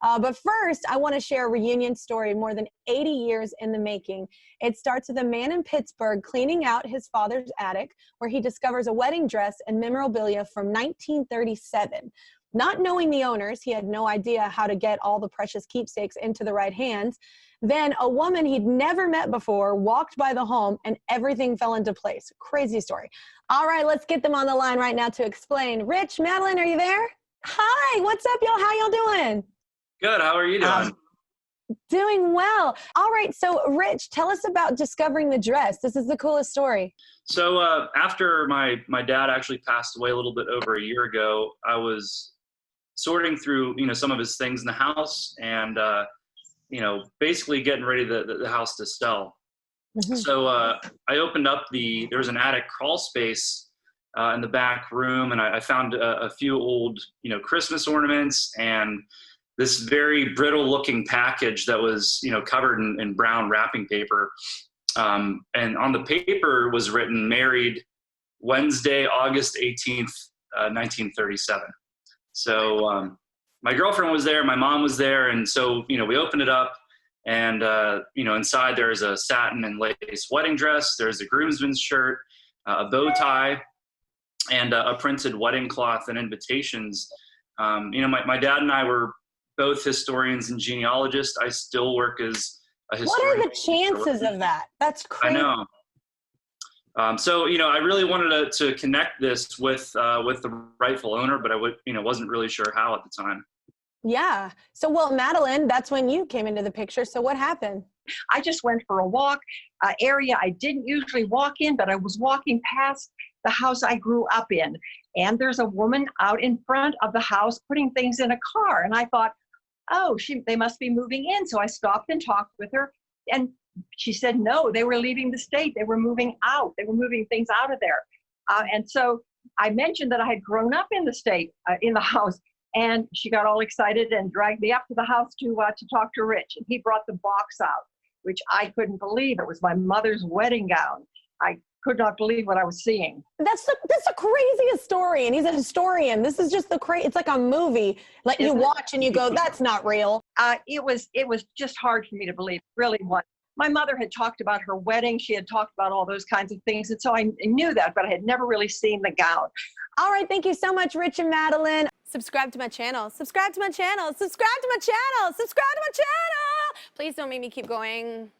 But first, I want to share a reunion story more than 80 years in the making. It starts with a man in Pittsburgh cleaning out his father's attic, where he discovers a wedding dress and memorabilia from 1937. Not knowing the owners, he had no idea how to get all the precious keepsakes into the right hands. Then a woman he'd never met before walked by the home and everything fell into place. Crazy story. All right, let's get them on the line right now to explain. Rich, Madeline, are you there? Hi, what's up, y'all? How y'all doing? Good. How are you doing? Doing well. All right, so Rich, tell us about discovering the dress. This is the coolest story. So after my dad actually passed away a little bit over a year ago, I was sorting through some of his things in the house and basically getting ready the house to sell. Mhm. So I opened up there was an attic crawl space in the back room, and I found a few old Christmas ornaments and this very brittle looking package that was covered in brown wrapping paper, and on the paper was written married Wednesday, August 18th, 1937. So my girlfriend was there, my mom was there, and so we opened it up, and inside there's a satin and lace wedding dress, there's a groomsman's shirt, a bow tie, and a printed wedding cloth and invitations. My dad and I were both historians and genealogists. I still work as a historian. What are the chances of that? That's I crazy. know. So I really wanted to connect this with the rightful owner, but I wasn't really sure how at the time. Yeah. So, well, Madeline, that's when you came into the picture. So what happened? I just went for a walk, area I didn't usually walk in, but I was walking past the house I grew up in. And there's a woman out in front of the house putting things in a car. And I thought, oh, they must be moving in. So I stopped and talked with her. And she said, no, they were leaving the state. They were moving out. They were moving things out of there. And so I mentioned that I had grown up in the state, in the house. And she got all excited and dragged me up to the house to talk to Rich. And he brought the box out, which I couldn't believe. It was my mother's wedding gown. I could not believe what I was seeing. That's the craziest story. And he's a historian. This is just it's like a movie. Like you watch and you go, that's not real. It was just hard for me to believe. It really was. My mother had talked about her wedding. She had talked about all those kinds of things. And so I knew that, but I had never really seen the gown. All right. Thank you so much, Rich and Madeline. Subscribe to my channel. Subscribe to my channel. Subscribe to my channel. Subscribe to my channel. Please don't make me keep going.